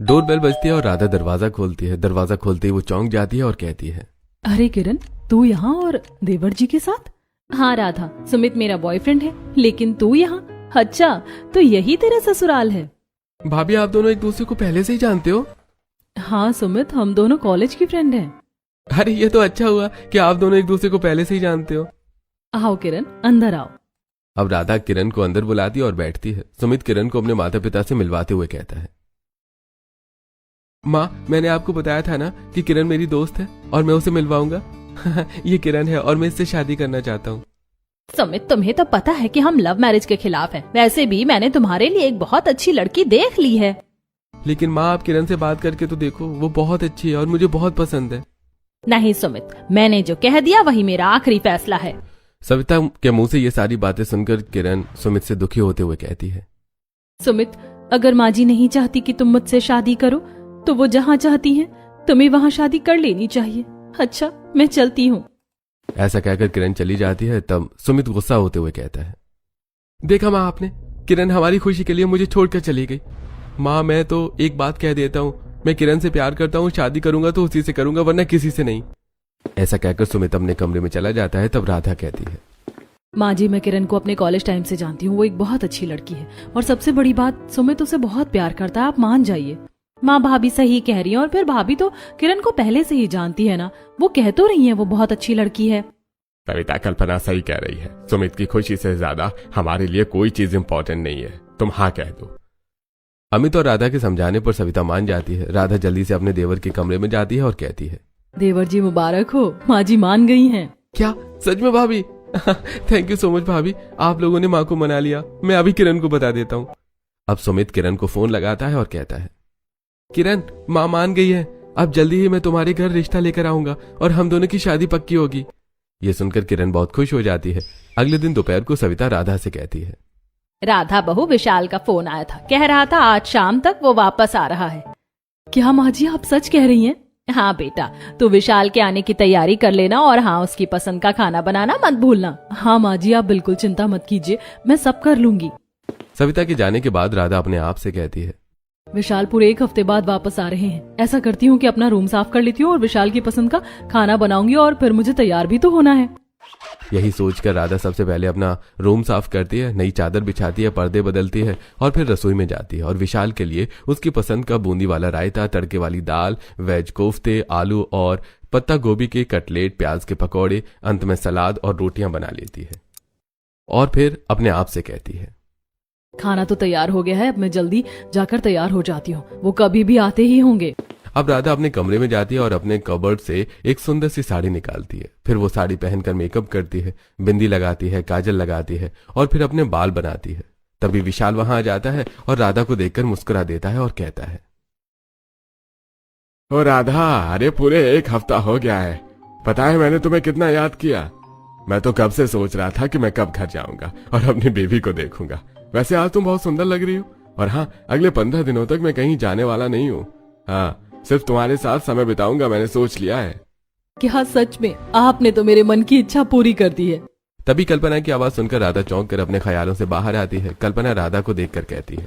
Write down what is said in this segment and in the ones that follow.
Doorbell बजती है और राधा दरवाजा खोलती है। दरवाजा खोलते ही वो चौंक जाती है और कहती है, अरे किरण, तू यहाँ और देवर जी के साथ? हाँ राधा, सुमित मेरा बॉयफ्रेंड है, लेकिन तू यहाँ? अच्छा, तो यही तेरा ससुराल है? भाभी आप दोनों एक दूसरे को पहले से ही जानते हो? हाँ सुमित, हम दोनों कॉलेज की फ्रेंड हैं। अरे ये तो अच्छा हुआ कि आप दोनों एक दूसरे को पहले से ही जानते हो। आओ किरण, अंदर आओ। अब राधा किरण को अंदर बुलाती है और बैठती है। सुमित किरण को अपने माता पिता से मिलवाते हुए कहता है, माँ मैंने आपको बताया था ना कि किरण मेरी दोस्त है और मैं उसे मिलवाऊंगा। ये किरण है और मैं इससे शादी करना चाहता हूँ। सुमित, तुम्हें तो पता है कि हम लव मैरिज के खिलाफ हैं। वैसे भी मैंने तुम्हारे लिए एक बहुत अच्छी लड़की देख ली है। लेकिन माँ आप किरण से बात करके तो देखो, वो बहुत अच्छी है और मुझे बहुत पसंद है। नहीं सुमित, मैंने जो कह दिया वही मेरा आखिरी फैसला है। सविता के मुंह से ये सारी बातें सुनकर किरण सुमित से दुखी होते हुए कहती है, सुमित, अगर माँ जी नहीं चाहती कि तुम मुझसे शादी करो तो वो जहाँ चाहती हैं तुम्हें वहाँ शादी कर लेनी चाहिए। अच्छा, मैं चलती हूँ। ऐसा कहकर किरण चली जाती है। तब सुमित गुस्सा होते हुए कहता है, देखा माँ आपने, किरण हमारी खुशी के लिए मुझे छोड़कर चली गई। माँ मैं तो एक बात कह देता हूँ, मैं किरण से प्यार करता हूँ, शादी करूंगा तो उसी से करूंगा वरना किसी से नहीं। ऐसा कहकर सुमित अपने कमरे में चला जाता है। तब राधा कहती है, माँ जी मैं किरण को अपने कॉलेज टाइम से जानती हूँ, वो एक बहुत अच्छी लड़की है और सबसे बड़ी बात, सुमित उसे बहुत प्यार करता है, आप मान जाइए। माँ भाभी सही कह रही है और फिर भाभी तो किरण को पहले से ही जानती है ना, वो कह तो रही है वो बहुत अच्छी लड़की है। कविता कल्पना सही कह रही है, सुमित की खुशी से ज्यादा हमारे लिए कोई चीज इम्पोर्टेंट नहीं है, तुम हाँ कह दो। अमित और राधा के समझाने पर सविता मान जाती है। राधा जल्दी से अपने देवर के कमरे में जाती है और कहती है, देवर जी मुबारक हो, माँ जी मान गई हैं। क्या सच में भाभी? थैंक यू सो मच भाभी, आप लोगों ने माँ को मना लिया। मैं अभी किरण को बता देता हूँ। अब सुमित किरण को फोन लगाता है और कहता है, किरण माँ मान गई है, अब जल्दी ही मैं तुम्हारे घर रिश्ता लेकर आऊंगा और हम दोनों की शादी पक्की होगी। ये सुनकर किरण बहुत खुश हो जाती है। अगले दिन दोपहर को सविता राधा से कहती है, राधा बहू, विशाल का फोन आया था, कह रहा था आज शाम तक वो वापस आ रहा है। क्या माँ जी आप सच कह रही हैं? हाँ बेटा, तू विशाल के आने की तैयारी कर लेना और हाँ उसकी पसंद का खाना बनाना मत भूलना। हाँ माँ जी आप बिल्कुल चिंता मत कीजिए, मैं सब कर लूंगी। सविता के जाने के बाद राधा अपने आप से कहती है, विशाल पूरे 1 हफ्ते बाद वापस आ रहे हैं। ऐसा करती हूँ कि अपना रूम साफ कर लेती हूँ और विशाल की पसंद का खाना बनाऊंगी और फिर मुझे तैयार भी तो होना है। यही सोचकर राधा सबसे पहले अपना रूम साफ करती है, नई चादर बिछाती है, पर्दे बदलती है और फिर रसोई में जाती है और विशाल के लिए उसकी पसंद का बूंदी वाला रायता, तड़के वाली दाल, वेज कोफ्ते, आलू और पत्ता गोभी के कटलेट, प्याज के पकौड़े, अंत में सलाद और रोटियां बना लेती है और फिर अपने आप से कहती है, खाना तो तैयार हो गया है, अब मैं जल्दी जाकर तैयार हो जाती हूँ, वो कभी भी आते ही होंगे। अब राधा अपने कमरे में जाती है और अपने कबर्ड से एक सुंदर सी साड़ी निकालती है। फिर वो साड़ी पहनकर मेकअप करती है, बिंदी लगाती है, काजल लगाती है और फिर अपने बाल बनाती है। तभी विशाल वहां आ जाता है और राधा को देखकर मुस्कुरा देता है और कहता है, ओ राधा, अरे पूरे 1 हफ्ता हो गया है, पता है मैंने तुम्हें कितना याद किया। मैं तो कब से सोच रहा था कि मैं कब घर जाऊंगा और अपनी बेबी को देखूंगा। वैसे आज तुम बहुत सुंदर लग रही हो और हाँ, अगले 15 दिनों तक मैं कहीं जाने वाला नहीं हूँ। हाँ, सिर्फ तुम्हारे साथ समय बिताऊंगा, मैंने सोच लिया है। क्या सच में? आपने तो मेरे मन की इच्छा पूरी कर दी है। तभी कल्पना की आवाज सुनकर राधा चौंक कर अपने ख्यालों से बाहर आती है। कल्पना राधा को देखकर कहती है,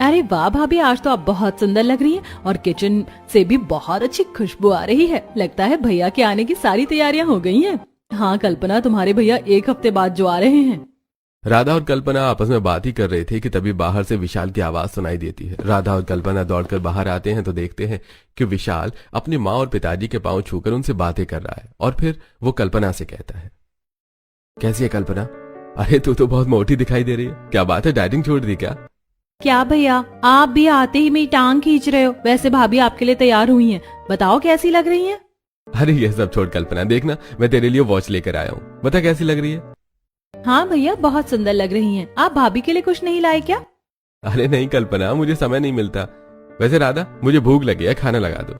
अरे वाह भाभी, आज तो आप बहुत सुंदर लग रही हैं और किचन से भी बहुत अच्छी खुशबू आ रही है। लगता है भैया के आने की सारी तैयारियां हो गई हैं। हाँ कल्पना, तुम्हारे भैया 1 हफ्ते बाद जो आ रहे हैं। राधा और कल्पना आपस में बात ही कर रहे थे कि तभी बाहर से विशाल की आवाज सुनाई देती है। राधा और कल्पना दौड़कर बाहर आते हैं तो देखते हैं कि विशाल अपनी माँ और पिताजी के पांव छूकर उनसे बातें कर रहा है और फिर वो कल्पना से कहता है, कैसी है कल्पना? अरे तू तो बहुत मोटी दिखाई दे रही है, क्या बात है, डाइटिंग छोड़ दी क्या? क्या भैया, आप भी आते ही मेरी टांग खींच रहे हो? वैसे भाभी आपके लिए तैयार हुई हैं, बताओ कैसी लग रही हैं? अरे ये सब छोड़ कल्पना, देखना मैं तेरे लिए वॉच लेकर आया हूँ, बता कैसी लग रही है? हाँ भैया, बहुत सुंदर लग रही हैं। आप भाभी के लिए कुछ नहीं लाए क्या? अरे नहीं कल्पना, मुझे समय नहीं मिलता। वैसे राधा, मुझे भूख लगी है, खाना लगा दो।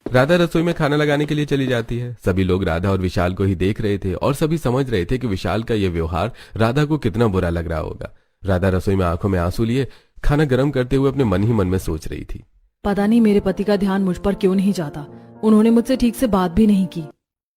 राधा रसोई में खाना लगाने के लिए चली जाती है। सभी लोग राधा और विशाल को ही देख रहे थे और सभी समझ रहे थे कि विशाल का यह व्यवहार राधा को कितना बुरा लग रहा होगा। राधा रसोई में आंखों में आंसू लिए खाना गर्म करते हुए अपने मन ही मन में सोच रही थी, पता नहीं मेरे पति का ध्यान मुझ पर क्यों नहीं जाता, उन्होंने मुझसे ठीक से बात भी नहीं की।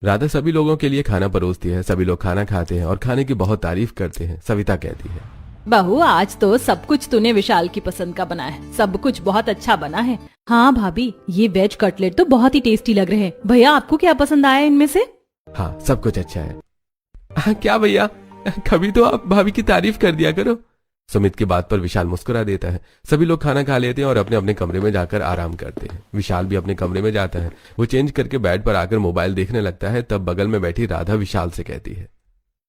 राधा सभी लोगों के लिए खाना परोसती है। सभी लोग खाना खाते हैं और खाने की बहुत तारीफ करते हैं। सविता कहती है, बहू आज तो सब कुछ तूने विशाल की पसंद का बनाया है, सब कुछ बहुत अच्छा बना है। हाँ भाभी, ये वेज कटलेट तो बहुत ही टेस्टी लग रहे हैं। भैया आपको क्या पसंद आया इनमें से? हाँ सब कुछ अच्छा है। क्या भैया, कभी तो आप भाभी की तारीफ कर दिया करो। सुमित की बात पर विशाल मुस्कुरा देता है। सभी लोग खाना खा लेते हैं और अपने अपने कमरे में जाकर आराम करते हैं। विशाल भी अपने कमरे में जाता है। वो चेंज करके बेड पर आकर मोबाइल देखने लगता है। तब बगल में बैठी राधा विशाल से कहती है,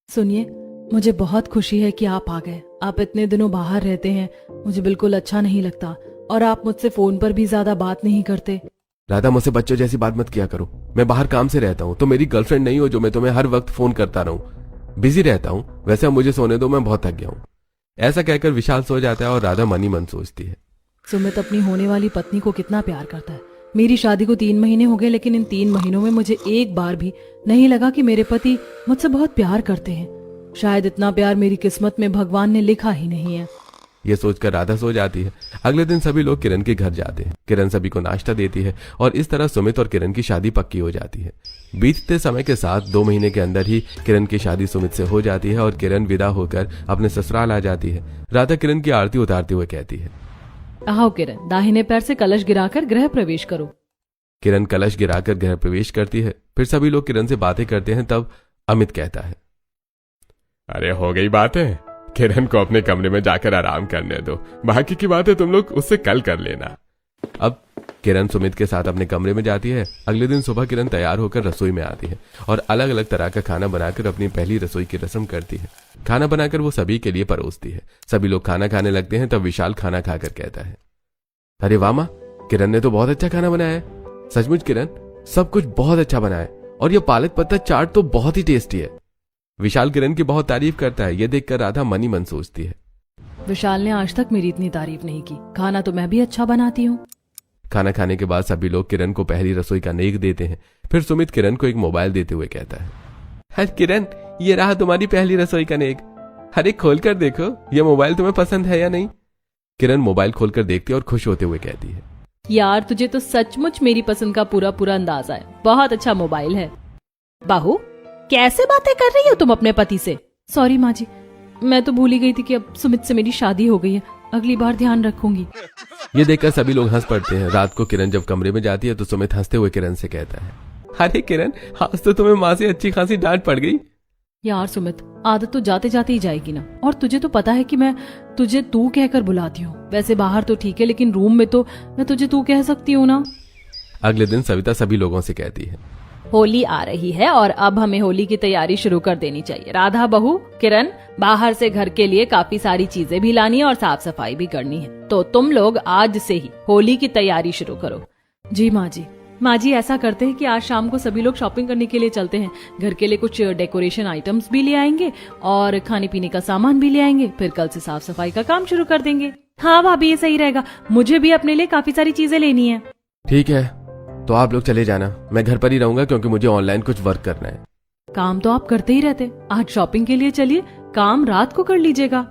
सुनिए, मुझे बहुत खुशी है कि आप आ गए। आप इतने दिनों बाहर रहते हैं, मुझे बिल्कुल अच्छा नहीं लगता, और आप मुझसे फोन पर भी ज्यादा बात नहीं करते। राधा मुझसे बच्चों जैसी बात मत किया करो। मैं बाहर काम से रहता हूँ, तो मेरी गर्लफ्रेंड नहीं हो जो मैं तुम्हें हर वक्त फोन करता रहूं। बिजी रहता हूँ। वैसे अब मुझे सोने दो, मैं बहुत थक गया हूँ। ऐसा कहकर विशाल सो जाता है और राधा मन ही मन सोचती है, सुमित अपनी होने वाली पत्नी को कितना प्यार करता है। मेरी शादी को 3 महीने हो गए, लेकिन इन 3 महीनों में मुझे एक बार भी नहीं लगा कि मेरे पति मुझसे बहुत प्यार करते हैं। शायद इतना प्यार मेरी किस्मत में भगवान ने लिखा ही नहीं है। ये सोचकर राधा सो जाती है। अगले दिन सभी लोग किरण के घर जाते हैं। किरण सभी को नाश्ता देती है और इस तरह सुमित और किरण की शादी पक्की हो जाती है। बीतते समय के साथ 2 महीने के अंदर ही किरण की शादी सुमित से हो जाती है और किरण विदा होकर अपने ससुराल आ जाती है। राधा किरण की आरती उतारते हुए कहती है, आओ किरण, दाहिने पैर से कलश गिराकर गृह प्रवेश करो। किरण कलश गिराकर गृह प्रवेश करती है। फिर सभी लोग किरण से बातें करते हैं। तब अमित कहता है, अरे हो गई बातें, किरण को अपने कमरे में जाकर आराम करने दो, बाकी की बातें तुम लोग उससे कल कर लेना। अब किरण सुमित के साथ अपने कमरे में जाती है। अगले दिन सुबह किरण तैयार होकर रसोई में आती है और अलग अलग तरह का खाना बनाकर अपनी पहली रसोई की रस्म करती है। खाना बनाकर वो सभी के लिए परोसती है। सभी लोग खाना खाने लगते हैं। तब विशाल खाना खाकर कहता है, अरे वाह माँ, किरण ने तो बहुत अच्छा खाना बनाया है। सचमुच किरण, सब कुछ बहुत अच्छा बना है, और ये पालक पत्ता चाट तो बहुत ही टेस्टी है। विशाल किरण की बहुत तारीफ करता है। ये देखकर राधा मन ही मन सोचती है, विशाल ने आज तक मेरी इतनी तारीफ नहीं की। खाना तो मैं भी अच्छा बनाती हूँ। खाना खाने के बाद सभी लोग किरण को पहली रसोई का नेक देते हैं। फिर सुमित किरण को एक मोबाइल देते हुए कहता है, अरे किरण, ये रहा तुम्हारी पहली रसोई का नेक। अरे खोल कर देखो, ये मोबाइल तुम्हें पसंद है या नहीं। किरण मोबाइल खोलकर देखती है और खुश होते हुए कहती है, यार तुझे तो सचमुच मेरी पसंद का पूरा पूरा अंदाजा है। बहुत अच्छा मोबाइल है। बहू, कैसे बातें कर रही हो तुम अपने पति से? सॉरी माँ जी, मैं तो भूल ही गई थी कि अब सुमित से मेरी शादी हो गई है। अगली बार ध्यान रखूंगी। ये देखकर सभी लोग हंस पड़ते हैं। रात को किरण जब कमरे में जाती है तो सुमित हंसते हुए किरण से कहता है, अरे किरण, आज तो तुम्हें माँ से अच्छी खासी डांट पड़ गई। यार सुमित, आदत तो जाते जाते ही जाएगी ना। और तुझे तो पता है कि मैं तुझे तू कहकर बुलाती हूँ। वैसे बाहर तो ठीक है, लेकिन रूम में तो मैं तुझे तू कह सकती हूँ ना। अगले दिन सविता सभी लोगों से कहती है, होली आ रही है और अब हमें होली की तैयारी शुरू कर देनी चाहिए। राधा बहू, किरण, बाहर से घर के लिए काफी सारी चीजें भी लानी है और साफ सफाई भी करनी है। तो तुम लोग आज से ही होली की तैयारी शुरू करो। जी माँ जी। माँ जी, ऐसा करते हैं कि आज शाम को सभी लोग शॉपिंग करने के लिए चलते हैं। घर के लिए कुछ डेकोरेशन आइटम्स भी ले आएंगे और खाने पीने का सामान भी ले आएंगे। फिर कल से साफ सफाई का काम शुरू कर देंगे। हाँ भाभी, ये सही रहेगा। मुझे भी अपने लिए काफी सारी चीजें लेनी है। ठीक है, तो आप लोग चले जाना। मैं घर पर ही रहूंगा क्योंकि मुझे ऑनलाइन कुछ वर्क करना है। काम तो आप करते ही रहते। आज शॉपिंग के लिए चलिए, काम रात को कर लीजिएगा।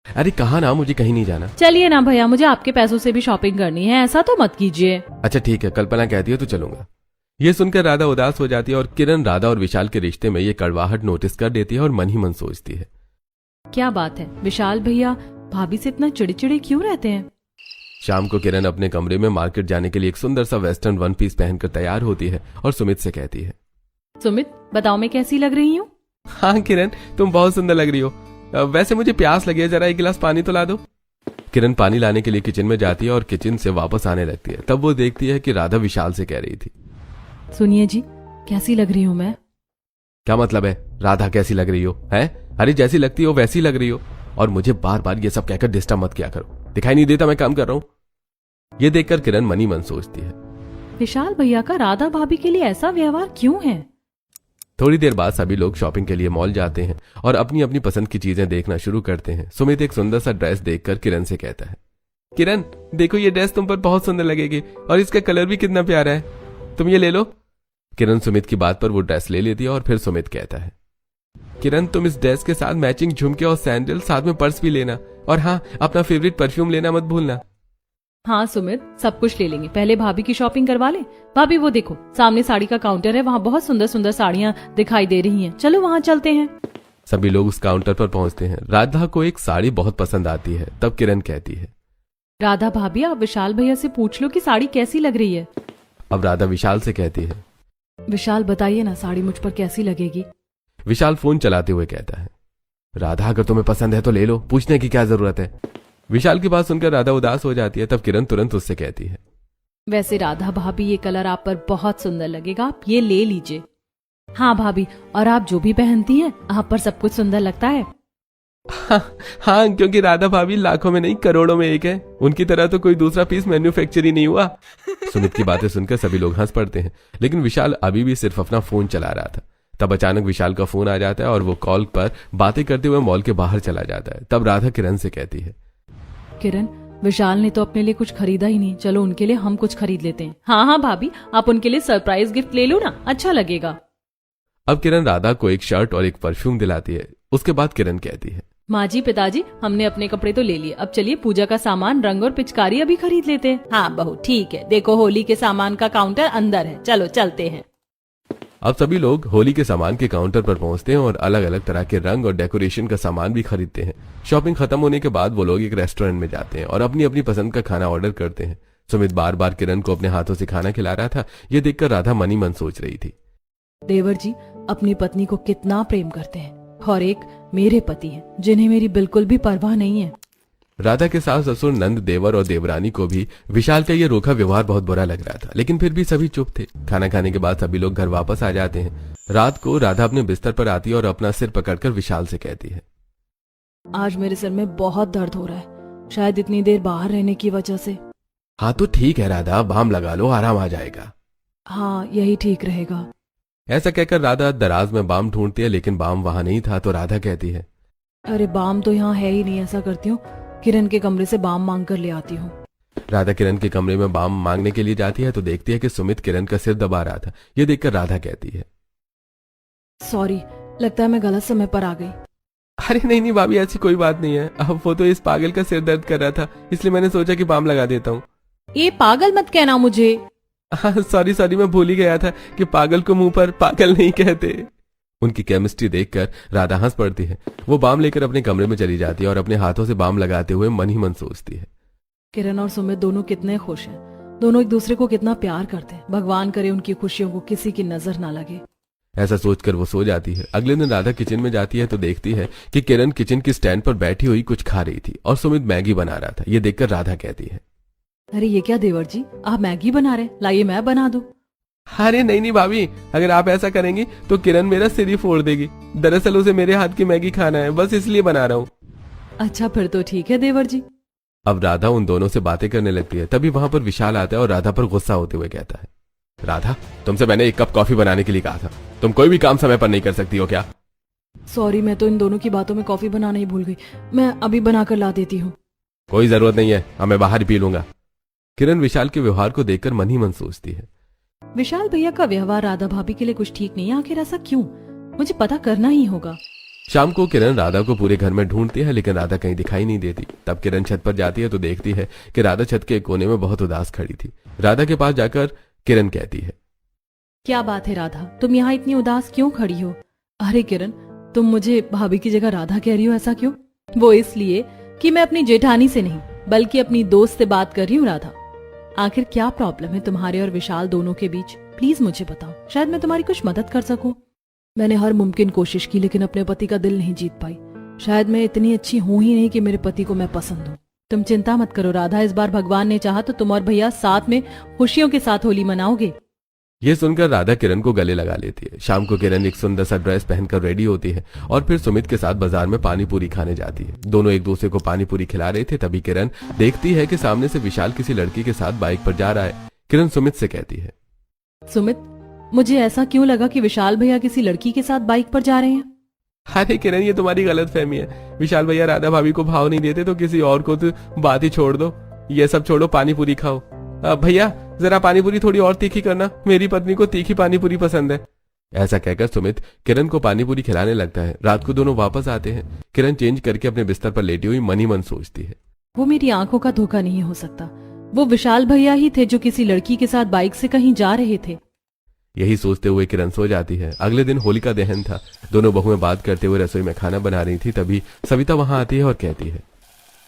अरे कहा ना, मुझे कहीं नहीं जाना। चलिए ना भैया, मुझे आपके पैसों से भी शॉपिंग करनी है, ऐसा तो मत कीजिए। अच्छा ठीक है, कल्पना कहती है तो चलूंगा। ये सुनकर राधा उदास हो जाती है और किरण राधा और विशाल के रिश्ते में ये कड़वाहट नोटिस कर देती है और मन ही मन सोचती है, क्या बात है, विशाल भैया भाभी से इतना चिड़चिड़े क्यों रहते हैं? शाम को किरण अपने कमरे में मार्केट जाने के लिए एक सुंदर सा वेस्टर्न वन पीस पहनकर तैयार होती है और सुमित से कहती है, सुमित बताओ मैं कैसी लग रही हूँ? हाँ किरण, तुम बहुत सुंदर लग रही हो। वैसे मुझे प्यास लगी है, जरा एक गिलास पानी तो ला दो। किरण पानी लाने के लिए किचन में जाती है और किचन से वापस आने लगती है। तब वो देखती है कि राधा विशाल से कह रही थी, सुनिए जी, कैसी लग रही हूँ मैं? क्या मतलब है राधा कैसी लग रही हो? है, अरे जैसी लगती हो वैसी लग रही हो। और मुझे बार बार ये सब कहकर डिस्टर्ब मत किया करो। दिखाई नहीं देता मैं काम कर रहा हूँ? ये देखकर किरण मनी मन सोचती है, विशाल भैया का राधा भाभी के लिए ऐसा व्यवहार क्यों है? थोड़ी देर बाद सभी लोग शॉपिंग के लिए मॉल जाते हैं और अपनी अपनी पसंद की चीजें देखना शुरू करते हैं। सुमित एक सुंदर सा ड्रेस देखकर किरण से कहता है, किरण देखो ये ड्रेस तुम पर बहुत सुंदर लगेगी और इसका कलर भी कितना प्यारा है, तुम ये ले लो। किरण सुमित की बात पर वो ड्रेस ले लेती है और फिर सुमित कहता है, किरण तुम इस ड्रेस के साथ मैचिंग झुमके और सैंडल, साथ में पर्स भी लेना, और हाँ अपना फेवरेट परफ्यूम लेना मत भूलना। हाँ सुमित, सब कुछ ले लेंगे, पहले भाभी की शॉपिंग करवा ले। भाभी वो देखो सामने साड़ी का काउंटर है, वहाँ बहुत सुंदर सुंदर साड़ियाँ दिखाई दे रही हैं, चलो वहाँ चलते हैं। सभी लोग उस काउंटर पर पहुंचते हैं। राधा को एक साड़ी बहुत पसंद आती है। तब किरण कहती है, राधा भाभी आप विशाल भैया से पूछ लो कि साड़ी कैसी लग रही है। अब राधा विशाल से कहती है, विशाल बताइए ना साड़ी मुझ पर कैसी लगेगी। विशाल फोन चलाते हुए कहता है, राधा अगर तुम्हें पसंद है तो ले लो, पूछने की क्या जरूरत है। विशाल की बात सुनकर राधा उदास हो जाती है। तब किरण तुरंत उससे कहती है, वैसे राधा भाभी ये कलर आप पर बहुत सुंदर लगेगा, आप ये ले लीजिए। हाँ भाभी, और आप जो भी पहनती हैं आप पर सब कुछ सुंदर लगता है। हाँ, क्योंकि राधा भाभी लाखों में नहीं करोड़ों में एक है। उनकी तरह तो कोई दूसरा पीस मैन्युफैक्चर ही नहीं हुआ। सुमित की बातें सुनकर सभी लोग हंस पड़ते हैं, लेकिन विशाल अभी भी सिर्फ अपना फोन चला रहा था। तब अचानक विशाल का फोन आ जाता है और वो कॉल पर बातें करते हुए मॉल के बाहर चला जाता है। तब राधा किरण से कहती है, किरण विशाल ने तो अपने लिए कुछ खरीदा ही नहीं, चलो उनके लिए हम कुछ खरीद लेते हैं। हाँ हाँ भाभी, आप उनके लिए सरप्राइज गिफ्ट ले लो ना, अच्छा लगेगा। अब किरण राधा को एक शर्ट और एक परफ्यूम दिलाती है। उसके बाद किरण कहती है, माँ जी पिताजी हमने अपने कपड़े तो ले लिए, अब चलिए पूजा का सामान, रंग और पिचकारी अभी खरीद लेते हैं। हाँ बहू ठीक है, देखो होली के सामान का काउंटर अंदर है, चलो चलते हैं। अब सभी लोग होली के सामान के काउंटर पर पहुंचते हैं और अलग अलग तरह के रंग और डेकोरेशन का सामान भी खरीदते हैं। शॉपिंग खत्म होने के बाद वो लोग एक रेस्टोरेंट में जाते हैं और अपनी अपनी पसंद का खाना ऑर्डर करते हैं। सुमित बार बार किरण को अपने हाथों से खाना खिला रहा था। ये देखकर राधा मन ही मन सोच रही थी, देवर जी अपनी पत्नी को कितना प्रेम करते हैं, और एक मेरे पति हैं जिन्हें मेरी बिल्कुल भी परवाह नहीं है। राधा के सास ससुर नंद, देवर और देवरानी को भी विशाल का ये रोखा व्यवहार बहुत बुरा लग रहा था, लेकिन फिर भी सभी चुप थे। खाना खाने के बाद सभी लोग घर वापस आ जाते हैं। रात को राधा अपने बिस्तर पर आती है और अपना सिर पकड़कर विशाल से कहती है, आज मेरे सिर में बहुत दर्द हो रहा है, शायद इतनी देर बाहर रहने की वजह से। हाँ तो ठीक है राधा, बाम लगा लो, आराम आ जाएगा। हाँ यही ठीक रहेगा। ऐसा कहकर राधा दराज में बाम ढूंढती है, लेकिन बाम वहां नहीं था। तो राधा कहती है, अरे बाम तो यहाँ है ही नहीं, ऐसा करती हूँ किरण के कमरे से बाम मांग कर ले आती हूँ। राधा किरण के कमरे में बाम मांगने के लिए जाती है तो देखती है कि सुमित किरण का सिर दबा रहा था। ये देखकर राधा कहती है, सॉरी, लगता है मैं गलत समय पर आ गई। अरे नहीं नहीं भाभी, ऐसी कोई बात नहीं है। अब वो तो इस पागल का सिर दर्द कर रहा था, इसलिए मैंने सोचा कि बाम लगा देता हूँ। ये पागल मत कहना मुझे। सॉरी सॉरी, मैं भूल ही गया था कि पागल को मुंह पर पागल नहीं कहते। उनकी केमिस्ट्री देखकर राधा हंस पड़ती है। वो बाम लेकर अपने कमरे में चली जाती है और अपने हाथों से बाम लगाते हुए मन ही मन सोचती है, किरण और सुमित दोनों कितने खुश हैं, दोनों एक दूसरे को कितना प्यार करते हैं। भगवान करे उनकी खुशियों को किसी की नजर ना लगे। ऐसा सोचकर वो सो जाती है। अगले दिन राधा किचन में जाती है तो देखती है कि किरण किचन की स्टैंड पर बैठी हुई कुछ खा रही थी और सुमित मैगी बना रहा था। ये देखकर राधा कहती है, अरे ये क्या देवर जी, आप मैगी बना रहे, लाइए मैं बना दूं। अरे नहीं नहीं भाभी, अगर आप ऐसा करेंगी तो किरण मेरा सिर ही फोड़ देगी। दरअसल उसे मेरे हाथ की मैगी खाना है, बस इसलिए बना रहा हूँ। अच्छा फिर तो ठीक है देवर जी। अब राधा उन दोनों से बातें करने लगती है। तभी वहां पर विशाल आता है और राधा पर गुस्सा होते हुए कहता है, राधा तुमसे मैंने एक कप कॉफी बनाने के लिए कहा था, तुम कोई भी काम समय पर नहीं कर सकती हो क्या? सॉरी, मैं तो इन दोनों की बातों में कॉफी बनाना ही भूल गई, मैं अभी बनाकर ला देती हूँ। कोई जरूरत नहीं है, अब मैं बाहर ही पी लूंगा। किरण विशाल के व्यवहार को देखकर मन ही मन सोचती है, विशाल भैया का व्यवहार राधा भाभी के लिए कुछ ठीक नहीं है, आखिर ऐसा क्यों, मुझे पता करना ही होगा। शाम को किरण राधा को पूरे घर में ढूंढती है, लेकिन राधा कहीं दिखाई नहीं देती। तब किरण छत पर जाती है तो देखती है कि राधा छत के एक कोने में बहुत उदास खड़ी थी। राधा के पास जाकर किरण कहती है, क्या बात है राधा, तुम यहाँ इतनी उदास क्यों खड़ी हो? अरे किरण, तुम मुझे भाभी की जगह राधा कह रही हो, ऐसा क्यों? वो इसलिए कि मैं अपनी जेठानी से नहीं बल्कि अपनी दोस्त से बात कर रही हूँ राधा। आखिर क्या प्रॉब्लम है तुम्हारे और विशाल दोनों के बीच, प्लीज मुझे बताओ, शायद मैं तुम्हारी कुछ मदद कर सकूं। मैंने हर मुमकिन कोशिश की लेकिन अपने पति का दिल नहीं जीत पाई। शायद मैं इतनी अच्छी हूं ही नहीं कि मेरे पति को मैं पसंद हूं। तुम चिंता मत करो राधा, इस बार भगवान ने चाहा तो तुम और भैया साथ में खुशियों के साथ होली मनाओगे। ये सुनकर राधा किरण को गले लगा लेती है। शाम को किरण एक सुंदर सा ड्रेस पहनकर रेडी होती है और फिर सुमित के साथ बाजार में पानी पूरी खाने जाती है। दोनों एक दूसरे को पानी पूरी खिला रहे थे। तभी किरण देखती है कि सामने से विशाल किसी लड़की के साथ बाइक पर जा रहा है। किरण सुमित से कहती है, सुमित, मुझे ऐसा क्यों लगा कि विशाल भैया किसी लड़की के साथ बाइक पर जा रहे हैं? अरे किरण, ये तुम्हारी गलत फहमी है। विशाल भैया राधा भाभी को भाव नहीं देते तो किसी और को तो बात ही छोड़ दो। ये सब छोड़ो, पानी पूरी खाओ। भैया जरा पानी पूरी थोड़ी और तीखी करना, मेरी पत्नी को तीखी पानी पूरी पसंद है। ऐसा कहकर सुमित किरण को पानी पूरी खिलाने लगता है। रात को दोनों वापस आते हैं। किरण चेंज करके अपने बिस्तर पर लेटी हुई मन ही मन सोचती है, वो मेरी आंखों का धोखा नहीं हो सकता। वो विशाल भैया ही थे जो किसी लड़की के साथ बाइक से कहीं जा रहे थे। यही सोचते हुए किरण सो जाती है। अगले दिन होलिका दहन था। दोनों बहुएं बात करते हुए रसोई में खाना बना रही थी। तभी सविता वहां आती है और कहती है,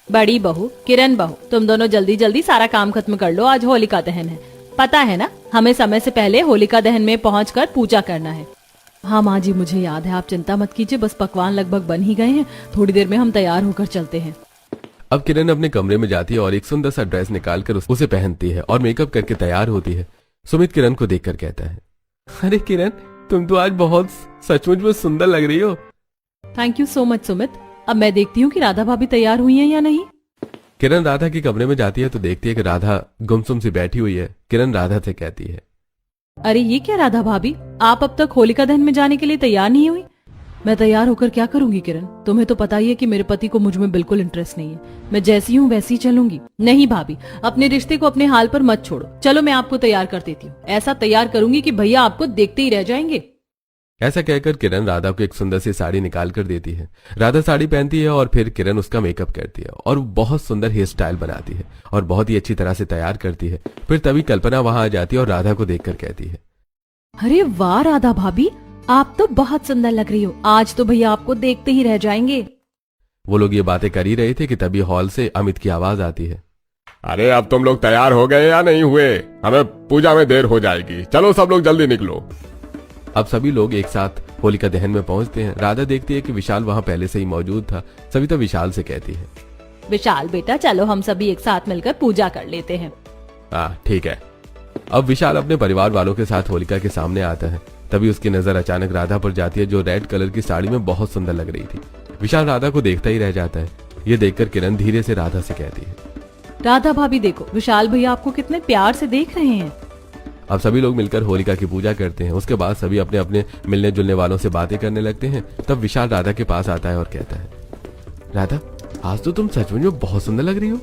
बड़ी बहू, किरण बहू, तुम दोनों जल्दी जल्दी सारा काम खत्म कर लो, आज होलिका दहन है। पता है ना, हमें समय से पहले होलिका दहन में पहुंचकर पूजा करना है। हाँ माँ जी, मुझे याद है, आप चिंता मत कीजिए, बस पकवान लगभग बन ही गए हैं, थोड़ी देर में हम तैयार होकर चलते हैं। अब किरण अपने कमरे में जाती है और एक सुंदर सा ड्रेस निकालकर उसे पहनती है और मेकअप करके तैयार होती है। सुमित किरण को देखकर कहता है, अरे किरण, तुम तो आज बहुत सचमुच में सुंदर लग रही हो। Thank you so much Sumit. अब मैं देखती हूँ कि राधा भाभी तैयार हुई हैं या नहीं। किरण राधा के कमरे में जाती है तो देखती है कि राधा गुमसुम सी बैठी हुई है। किरण राधा से कहती है, अरे ये क्या राधा भाभी, आप अब तक होलिका दहन में जाने के लिए तैयार नहीं हुई? मैं तैयार होकर क्या करूंगी किरण? तुम्हें तो पता ही है कि मेरे पति को मुझ में बिल्कुल इंटरेस्ट नहीं है। मैं जैसी हूँ वैसी चलूंगी। नहीं भाभी, अपने रिश्ते को अपने हाल पर मत छोड़ो। चलो मैं आपको तैयार कर देती हूँ। ऐसा तैयार करूंगी कि भैया आपको देखते ही रह जाएंगे। ऐसा कहकर किरण राधा को एक सुंदर सी साड़ी निकाल कर देती है। राधा साड़ी पहनती है और फिर किरण उसका मेकअप करती है और बहुत सुंदर हेयर स्टाइल बनाती है और बहुत ही अच्छी तरह से तैयार करती है। फिर तभी कल्पना वहां आ जाती है और राधा को देखकर कहती है, अरे वाह राधा भाभी, आप तो बहुत सुंदर लग रही हो। आज तो भैया आपको देखते ही रह जाएंगे। वो लोग ये बातें कर ही रहे थे कि तभी हॉल से अमित की आवाज आती है, अरे अब तुम लोग तैयार हो गए या नहीं हुए? हमें पूजा में देर हो जाएगी, चलो सब लोग जल्दी निकलो। अब सभी लोग एक साथ होलिका दहन में पहुंचते हैं। राधा देखती है कि विशाल वहां पहले से ही मौजूद था। सविता विशाल से कहती है, विशाल बेटा, चलो हम सभी एक साथ मिलकर पूजा कर लेते हैं। ठीक है। अब विशाल अपने परिवार वालों के साथ होलिका के सामने आता है। तभी उसकी नजर अचानक राधा पर जाती है, जो रेड कलर की साड़ी में बहुत सुंदर लग रही थी। विशाल राधा को देखता ही रह जाता है। ये देखकर किरण धीरे से राधा से कहती है, राधा भाभी देखो, विशाल भैया आपको कितने प्यार से देख रहे हैं। अब सभी लोग मिलकर होलिका की पूजा करते हैं। उसके बाद सभी अपने अपने मिलने जुलने वालों से बातें करने लगते हैं। तब विशाल राधा के पास आता है और कहता है, राधा, आज तो तुम सचमुच में बहुत सुंदर लग रही हो।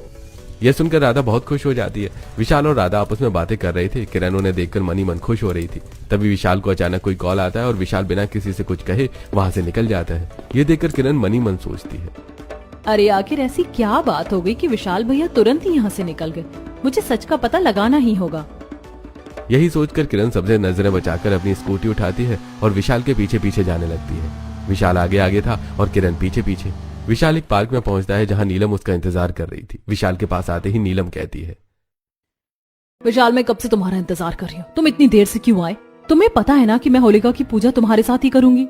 यह सुनकर राधा बहुत खुश हो जाती है। विशाल और राधा आपस में बातें कर रहे थे। किरण उन्हें देखकर मनी मन खुश हो रही थी। तभी विशाल को अचानक कोई कॉल आता है और विशाल बिना किसी से कुछ कहे वहां से निकल जाता है। ये देखकर किरण मनी मन सोचती है, अरे आखिर ऐसी क्या बात हो गई कि विशाल भैया तुरंत ही यहाँ से निकल गए? मुझे सच का पता लगाना ही होगा। यही सोचकर किरण सबसे नजरें बचाकर अपनी स्कूटी उठाती है और विशाल के पीछे पीछे जाने लगती है। विशाल आगे आगे था और किरण पीछे पीछे। विशाल एक पार्क में पहुंचता है जहां नीलम उसका इंतजार कर रही थी। विशाल के पास आते ही नीलम कहती है, विशाल, मैं कब से तुम्हारा इंतजार कर रही हूँ, तुम इतनी देर से क्यों आए? तुम्हें पता है ना कि मैं होलिका की पूजा तुम्हारे साथ ही करूंगी।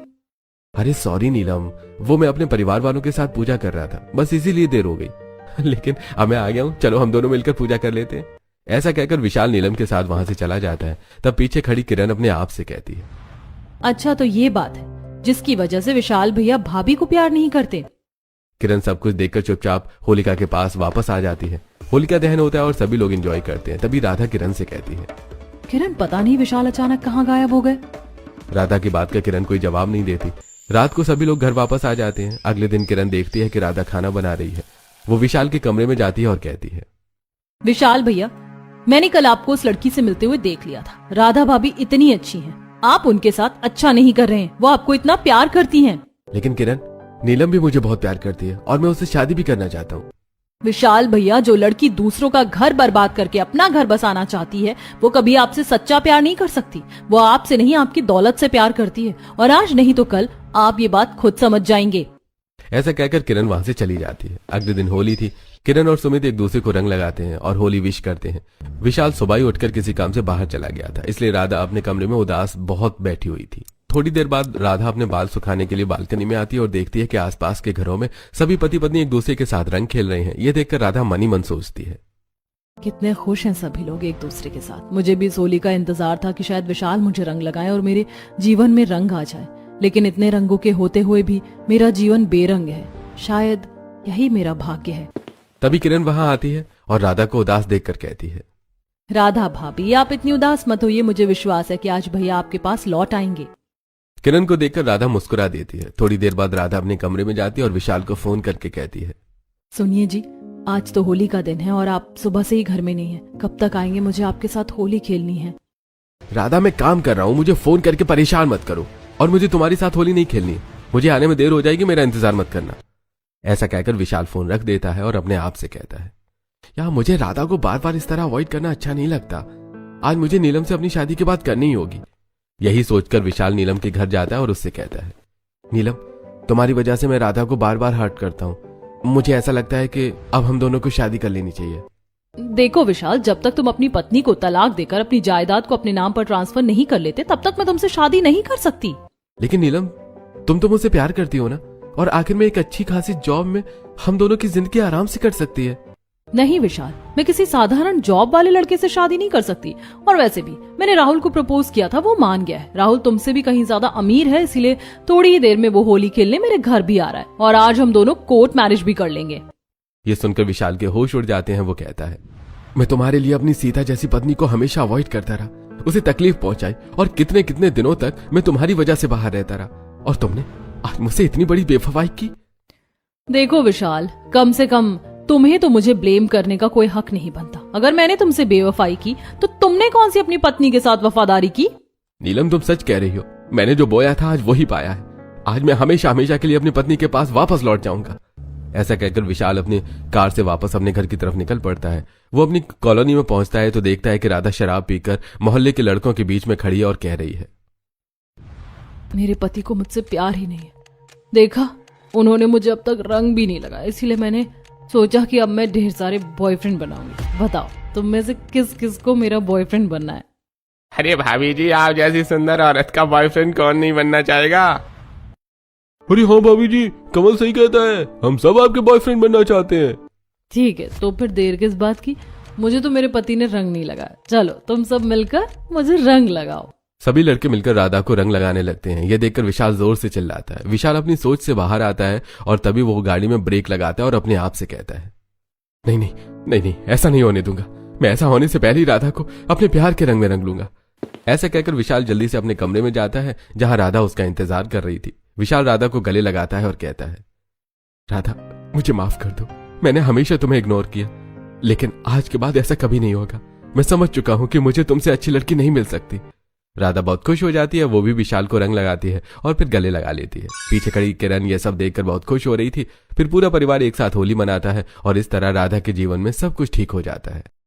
अरे सॉरी नीलम, वो मैं अपने परिवार वालों के साथ पूजा कर रहा था, बस इसीलिए देर हो गई। लेकिन अब मैं आ गया हूँ, चलो हम दोनों मिलकर पूजा कर लेते हैं। ऐसा कहकर विशाल नीलम के साथ वहां से चला जाता है। तब पीछे खड़ी किरण अपने आप से कहती है, अच्छा तो ये बात है जिसकी वजह से विशाल भैया भाभी को प्यार नहीं करते। किरण सब कुछ देखकर चुपचाप होलिका के पास वापस आ जाती है। होलिका दहन होता है और सभी लोग एंजॉय करते हैं। तभी राधा किरण से कहती है, किरण, पता नहीं विशाल अचानक कहाँ गायब हो गए। राधा की बात का किरण कोई जवाब नहीं देती। रात को सभी लोग घर वापस आ जाते हैं। अगले दिन किरण देखती है कि राधा खाना बना रही है। वो विशाल के कमरे में जाती है और कहती है, विशाल भैया, मैंने कल आपको उस लड़की से मिलते हुए देख लिया था। राधा भाभी इतनी अच्छी हैं, आप उनके साथ अच्छा नहीं कर रहे हैं। वो आपको इतना प्यार करती हैं। लेकिन किरण, नीलम भी मुझे बहुत प्यार करती है और मैं उससे शादी भी करना चाहता हूँ। विशाल भैया, जो लड़की दूसरों का घर बर्बाद करके अपना घर बसाना चाहती है, वो कभी आपसे सच्चा प्यार नहीं कर सकती। वो आपसे नहीं, आपकी दौलत से प्यार करती है, और आज नहीं तो कल आप ये बात खुद समझ जाएंगे। ऐसा कहकर किरण वहां से चली जाती है। अगले दिन होली थी। किरण और सुमित एक दूसरे को रंग लगाते हैं और होली विश करते हैं। विशाल सुबह ही उठकर किसी काम से बाहर चला गया था, इसलिए राधा अपने कमरे में उदास बहुत बैठी हुई थी। थोड़ी देर बाद राधा अपने बाल सुखाने के लिए बालकनी में आती है और देखती है कि आसपास के घरों में सभी पति पत्नी एक दूसरे के साथ रंग खेल रहे हैं। ये देखकर राधा मनी मन सोचती है, कितने खुश हैं सभी लोग एक दूसरे के साथ। मुझे भी इस होली का इंतजार था कि शायद विशाल मुझे रंग लगाए और मेरे जीवन में रंग आ जाए, लेकिन इतने रंगों के होते हुए भी मेरा जीवन बेरंग है। शायद यही मेरा भाग्य है। तभी किरण वहां आती है और राधा को उदास देखकर कहती है, राधा भाभी, आप इतनी उदास मत होइए। मुझे विश्वास है कि आज भैया आपके पास लौट आएंगे। किरण को देखकर राधा मुस्कुरा देती है। थोड़ी देर बाद राधा अपने कमरे में जाती है और विशाल को फोन करके कहती है, सुनिए जी, आज तो होली का दिन है और आप सुबह से ही घर में नहीं हैं। कब तक आएंगे? मुझे आपके साथ होली खेलनी है। राधा, मैं काम कर रहा हूँ, मुझे फोन करके परेशान मत करो। और मुझे तुम्हारे साथ होली नहीं खेलनी है। मुझे आने में देर हो जाएगी, मेरा इंतजार मत करना। ऐसा कहकर विशाल फोन रख देता है और अपने आप से कहता है, यार मुझे राधा को बार बार इस तरह अवॉइड करना अच्छा नहीं लगता। आज मुझे नीलम से अपनी शादी की बात करनी ही होगी। यही सोचकर विशाल नीलम के घर जाता है और उससे कहता है, नीलम, तुम्हारी वजह से मैं राधा को बार बार हर्ट करता हूँ। मुझे ऐसा लगता है कि अब हम दोनों को शादी कर लेनी चाहिए। देखो विशाल, जब तक तुम अपनी पत्नी को तलाक देकर अपनी जायदाद को अपने नाम पर ट्रांसफर नहीं कर लेते, तब तक मैं तुमसे शादी नहीं कर सकती। लेकिन नीलम, तुम तो मुझसे प्यार करती हो ना, और आखिर में एक अच्छी खासी जॉब में हम दोनों की जिंदगी आराम से कट सकती है। नहीं विशाल, मैं किसी साधारण जॉब वाले लड़के से शादी नहीं कर सकती। और वैसे भी मैंने राहुल को प्रपोज किया था, वो मान गया है। राहुल तुमसे भी कहीं ज्यादा अमीर है, इसीलिए थोड़ी ही देर में वो होली खेलने मेरे घर भी आ रहा है, और आज हम दोनों कोर्ट मैरिज भी कर लेंगे। ये सुनकर विशाल के होश उड़ जाते हैं। वो कहता है, मैं तुम्हारे लिए अपनी सीता जैसी पत्नी को हमेशा अवॉइड करता रहा, उसे तकलीफ पहुंचाई, और कितने कितने दिनों तक मैं तुम्हारी वजह से बाहर रहता रहा, और तुमने आज मुझसे इतनी बड़ी बेवफाई की। देखो विशाल, कम से कम तुम्हें तो मुझे ब्लेम करने का कोई हक नहीं बनता। अगर मैंने तुमसे बेवफाई की तो तुमने कौन सी अपनी पत्नी के साथ वफादारी की? नीलम, तुम सच कह रही हो। मैंने जो बोया था आज वही पाया है। आज मैं हमेशा हमेशा के लिए अपनी पत्नी के पास वापस लौट जाऊंगा। ऐसा कहकर विशाल अपनी कार से वापस अपने घर की तरफ निकल पड़ता है। वो अपनी कॉलोनी में पहुंचता है तो देखता है कि राधा शराब पीकर मोहल्ले के लड़कों के बीच में खड़ी है और कह रही है, मेरे पति को मुझसे प्यार ही नहीं है। देखा, उन्होंने मुझे अब तक रंग भी नहीं लगाया, इसीलिए मैंने सोचा कि अब मैं ढेर सारे बॉयफ्रेंड बनाऊंगी। बताओ, तुम में से किस किस को मेरा बॉयफ्रेंड बनना है? अरे भाभी जी, आप जैसी सुंदर औरत का बॉयफ्रेंड कौन नहीं बनना चाहेगा। अरे हाँ भाभी जी, कमल सही कहता है, हम सब आपके बॉयफ्रेंड बनना चाहते हैं। ठीक है, तो फिर देर किस बात की? मुझे तो मेरे पति ने रंग नहीं लगाया, चलो तुम सब मिलकर मुझे रंग लगाओ। सभी लड़के मिलकर राधा को रंग लगाने लगते हैं। यह देखकर विशाल जोर से चिल्लाता है। विशाल अपनी सोच से बाहर आता है और तभी वो गाड़ी में ब्रेक लगाता है और अपने आप से कहता है, नहीं नहीं नहीं नहीं, ऐसा नहीं होने दूंगा। मैं ऐसा होने से पहले ही राधा को अपने प्यार के रंग में रंग लूंगा। ऐसा कहकर विशाल जल्दी से अपने कमरे में जाता है जहां राधा उसका इंतजार कर रही थी। विशाल राधा को गले लगाता है और कहता है, राधा, मुझे माफ कर दो। मैंने हमेशा तुम्हें इग्नोर किया, लेकिन आज के बाद ऐसा कभी नहीं होगा। मैं समझ चुका हूं कि मुझे तुमसे अच्छी लड़की नहीं मिल सकती। राधा बहुत खुश हो जाती है। वो भी विशाल को रंग लगाती है और फिर गले लगा लेती है। पीछे खड़ी किरण ये सब देखकर बहुत खुश हो रही थी। फिर पूरा परिवार एक साथ होली मनाता है और इस तरह राधा के जीवन में सब कुछ ठीक हो जाता है।